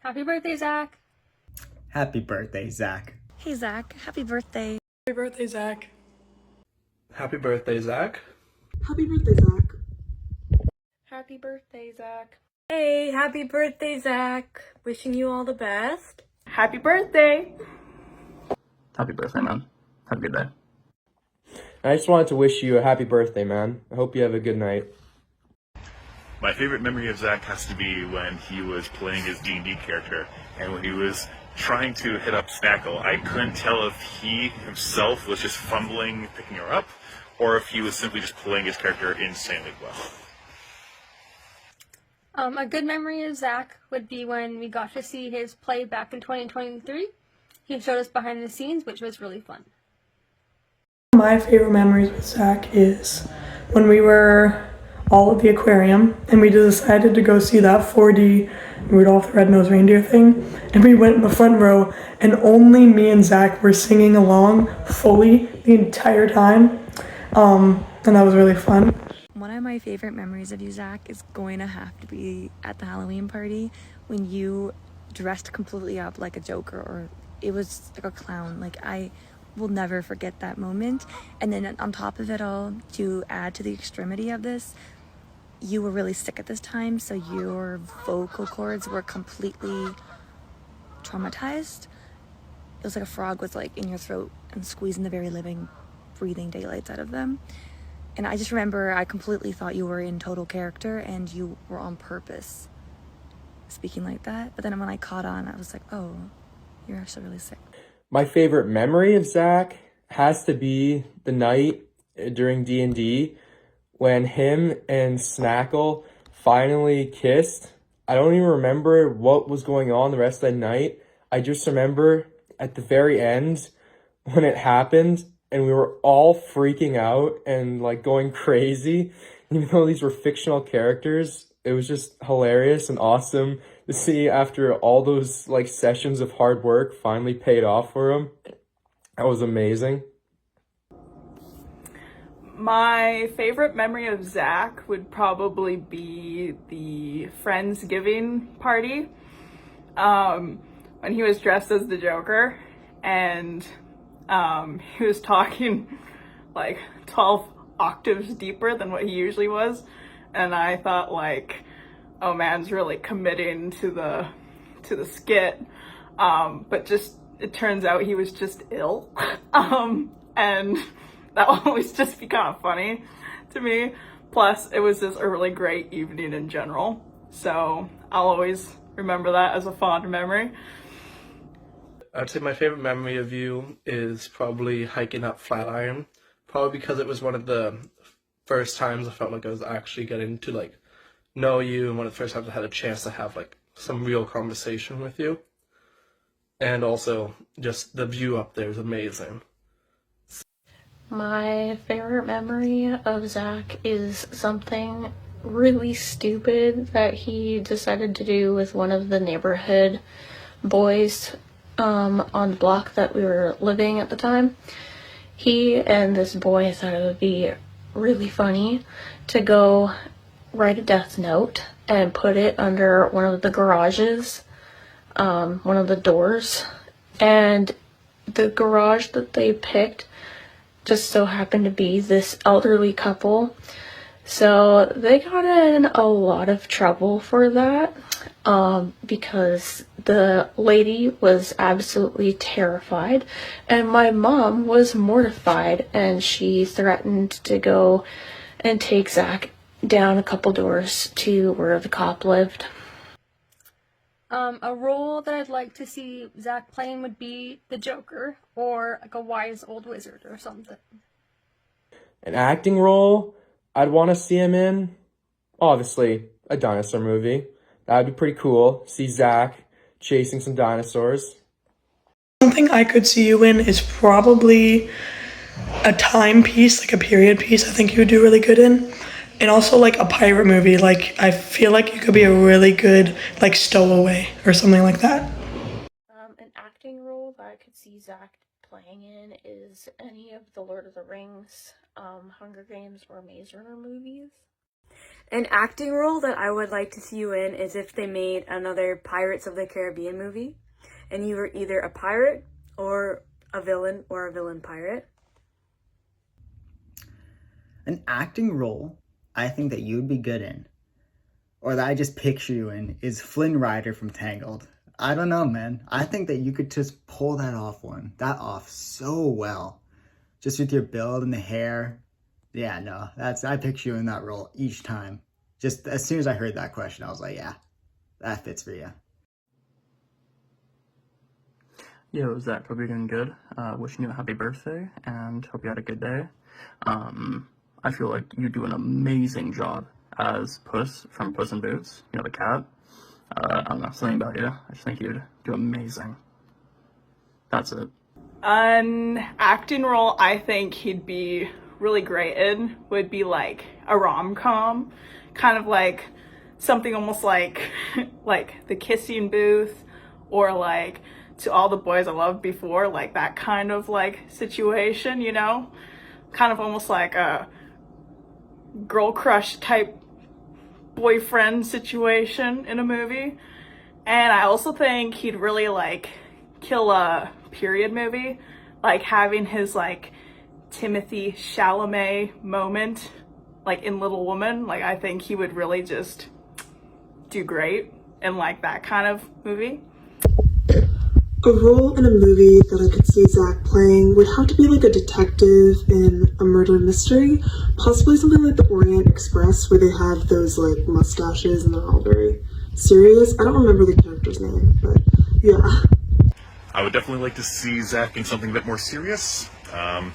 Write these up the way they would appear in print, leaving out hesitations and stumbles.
Happy birthday, Zach. Happy birthday, Zach. Hey Zach, happy birthday. Happy birthday, Zach. Happy birthday, Zach. Happy birthday, Zach. Happy birthday, Zach. Hey, happy birthday, Zach. Wishing you all the best. Happy birthday. Happy birthday, man. Have a good day. I just wanted to wish you a happy birthday, man. I hope you have a good night. My favorite memory of Zach has to be when he was playing his D&D character, and when he was trying to hit up Snackle. I couldn't tell if he himself was just fumbling picking her up, or if he was simply just playing his character insanely well. A good memory of Zach would be when we got to see his play back in 2023. He showed us behind the scenes, which was really fun. My favorite memories with Zach is when we were all at the aquarium and we decided to go see that 4D Rudolph the Red-Nosed Reindeer thing. And we went in the front row and only me and Zach were singing along fully the entire time. And that was really fun. One of my favorite memories of you, Zach, is going to have to be at the Halloween party when you dressed completely up like a Joker, or it was like a clown. Like, I will never forget that moment. And then on top of it all, to add to the extremity of this, you were really sick at this time, so your vocal cords were completely traumatized. It was like a frog was like in your throat and squeezing the very living, breathing daylights out of them. And I just remember I completely thought you were in total character and you were on purpose speaking like that. But then when I caught on, I was like, oh, you're actually really sick. My favorite memory of Zach has to be the night during D&D when him and Snackle finally kissed. I don't even remember what was going on the rest of the night. I just remember at the very end when it happened and we were all freaking out and like going crazy. Even though these were fictional characters, it was just hilarious and awesome to see after all those like sessions of hard work finally paid off for him. That was amazing. My favorite memory of Zach would probably be the Friendsgiving party, when he was dressed as the Joker and he was talking like 12 octaves deeper than what he usually was, and I thought like, oh, man's really committing to the skit, but just it turns out he was just ill, and that will always just be kind of funny to me. Plus, it was just a really great evening in general. So I'll always remember that as a fond memory. I'd say my favorite memory of you is probably hiking up Flatiron. Probably because it was one of the first times I felt like I was actually getting to like know you, and one of the first times I had a chance to have like some real conversation with you. And also just the view up there is amazing. My favorite memory of Zach is something really stupid that he decided to do with one of the neighborhood boys on the block that we were living at the time. He and this boy thought it would be really funny to go write a death note and put it under one of the garages, one of the doors. And the garage that they picked just so happened to be this elderly couple. So they got in a lot of trouble for that, because the lady was absolutely terrified and my mom was mortified, and she threatened to go and take Zach down a couple doors to where the cop lived. A role that I'd like to see Zach playing would be the Joker, or like a wise old wizard or something. An acting role I'd want to see him in, obviously, a dinosaur movie. That'd be pretty cool. See Zach chasing some dinosaurs. Something I could see you in is probably a timepiece, like a period piece. I think you would do really good in. And also like a pirate movie. Like, I feel like you could be a really good like stowaway or something like that. An acting role that I could see Zach playing in is any of the Lord of the Rings, Hunger Games, or Maze Runner movies. An acting role that I would like to see you in is if they made another Pirates of the Caribbean movie, and you were either a pirate or a villain pirate. An acting role I think that you'd be good in, or that I just picture you in, is Flynn Rider from Tangled. I don't know, man. I think that you could just pull that off so well. Just with your build and the hair. Yeah, no, I picture you in that role each time. Just as soon as I heard that question, I was like, yeah, that fits for you. Yo, Zach, hope you're doing good. Wishing you a happy birthday and hope you had a good day. I feel like you do an amazing job as Puss from Puss in Boots, you know, the cat. I don't know, something about you. I just think you'd do amazing. That's it. An acting role I think he'd be really great in would be like a rom-com, kind of like something almost like like The Kissing Booth, or like To All the Boys I Loved Before, like that kind of like situation, you know, kind of almost like a girl crush type boyfriend situation in a movie. And I also think he'd really like kill a period movie, like having his like Timothy Chalamet moment like in Little Woman. Like I think he would really just do great in like that kind of movie. A role in a movie that I could see Zach playing would have to be like a detective in a murder mystery, possibly something like the Orient Express, where they have those like mustaches and they're all very serious. I don't remember the character's name, but yeah. I would definitely like to see Zach in something a bit more serious. I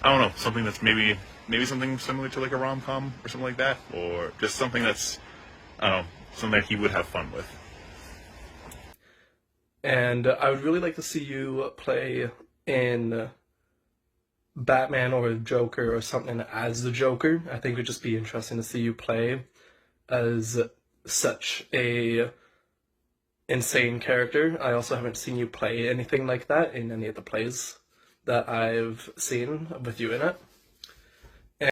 don't know, something that's maybe something similar to like a rom-com or something like that, or just something that's, I don't know, something that he would have fun with. And I would really like to see you play in Batman or Joker or something as the Joker. I think it would just be interesting to see you play as such a insane character. I also haven't seen you play anything like that in any of the plays that I've seen with you in it.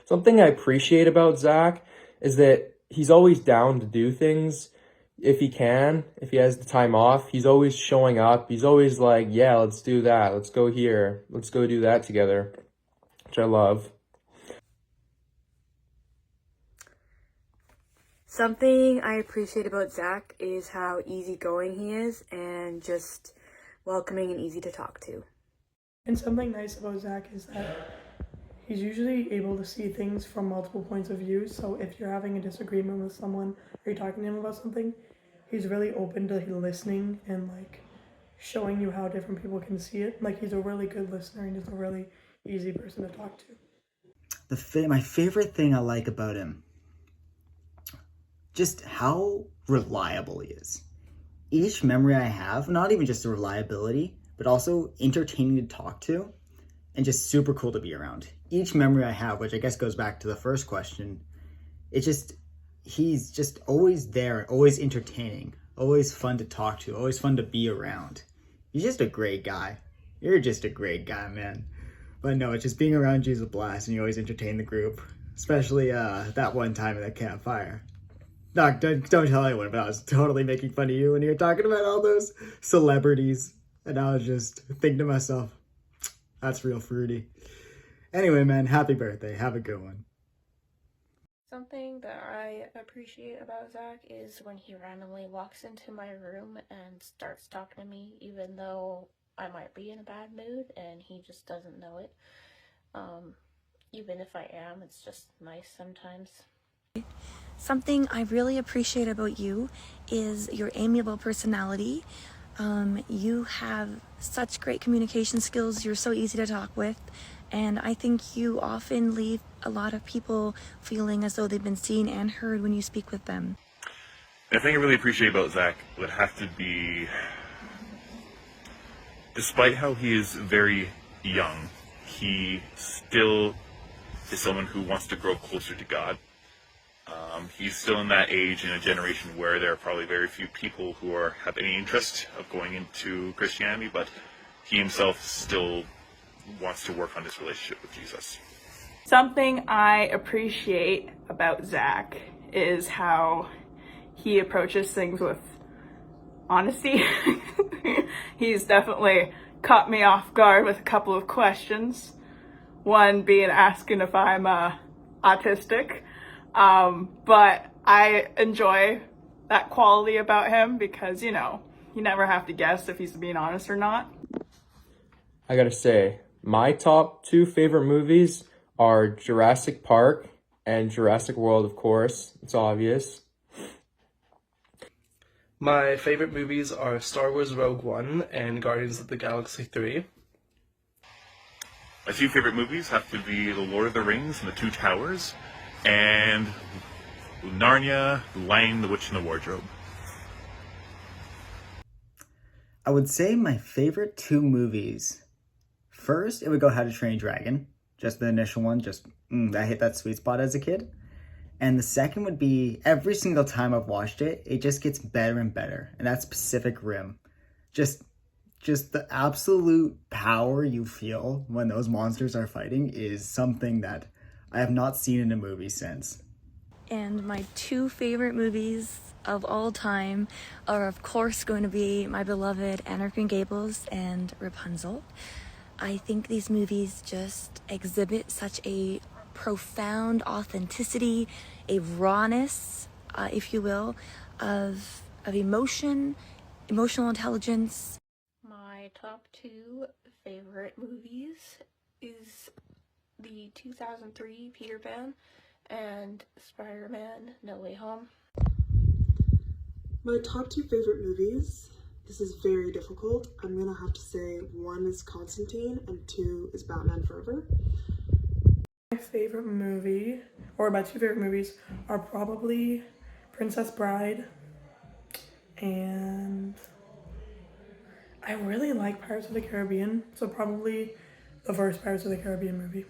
Something I appreciate about Zach is that he's always down to do things if he can, if he has the time off. He's always showing up. He's always like, yeah, let's do that. Let's go here. Let's go do that together, which I love. Something I appreciate about Zach is how easygoing he is and just welcoming and easy to talk to. And something nice about Zach is that he's usually able to see things from multiple points of view. So if you're having a disagreement with someone or you're talking to him about something, he's really open to listening and like showing you how different people can see it. Like he's a really good listener and he's a really easy person to talk to. My favorite thing I like about him, just how reliable he is. Each memory I have, not even just the reliability, but also entertaining to talk to and just super cool to be around. Each memory I have, which I guess goes back to the first question, he's just always there, always entertaining, always fun to talk to, always fun to be around. He's just a great guy. You're just a great guy, man. But no, it's just being around you is a blast, and you always entertain the group, especially that one time at that campfire. No, don't tell anyone, but I was totally making fun of you when you were talking about all those celebrities, and I was just thinking to myself, that's real fruity. Anyway, man, happy birthday. Have a good one. Something that I appreciate about Zach is when he randomly walks into my room and starts talking to me, even though I might be in a bad mood and he just doesn't know it. Even if I am, it's just nice sometimes. Something I really appreciate about you is your amiable personality. You have such great communication skills. You're so easy to talk with. And I think you often leave a lot of people feeling as though they've been seen and heard when you speak with them. The thing I really appreciate about Zach would have to be, despite how he is very young, he still is someone who wants to grow closer to God. He's still in that age in a generation where there are probably very few people who have any interest of going into Christianity, but he himself still wants to work on his relationship with Jesus. Something I appreciate about Zach is how he approaches things with honesty. He's definitely caught me off guard with a couple of questions. One being asking if I'm autistic. But I enjoy that quality about him because, you know, you never have to guess if he's being honest or not. I gotta say, my top 2 favorite movies are Jurassic Park and Jurassic World, of course. It's obvious. My favorite movies are Star Wars Rogue One and Guardians of the Galaxy 3. My 2 favorite movies have to be The Lord of the Rings and The Two Towers, and Narnia, The Lion, the Witch, and the Wardrobe. I would say my favorite 2 movies. First, it would go How to Train Your Dragon. Just the initial one, I hit that sweet spot as a kid. And the second would be, every single time I've watched it, it just gets better and better. And that's Pacific Rim. Just the absolute power you feel when those monsters are fighting is something that I have not seen in a movie since. And my 2 favorite movies of all time are, of course, going to be my beloved Anne of Green Gables and Rapunzel. I think these movies just exhibit such a profound authenticity, a rawness, if you will, of emotional intelligence. My top 2 favorite movies is the 2003 Peter Pan and Spider-Man No Way Home. My top 2 favorite movies. This is very difficult. I'm gonna have to say 1 is Constantine and 2 is Batman Forever. My favorite movie, or my 2 favorite movies, are probably Princess Bride and I really like Pirates of the Caribbean, so probably the first Pirates of the Caribbean movie.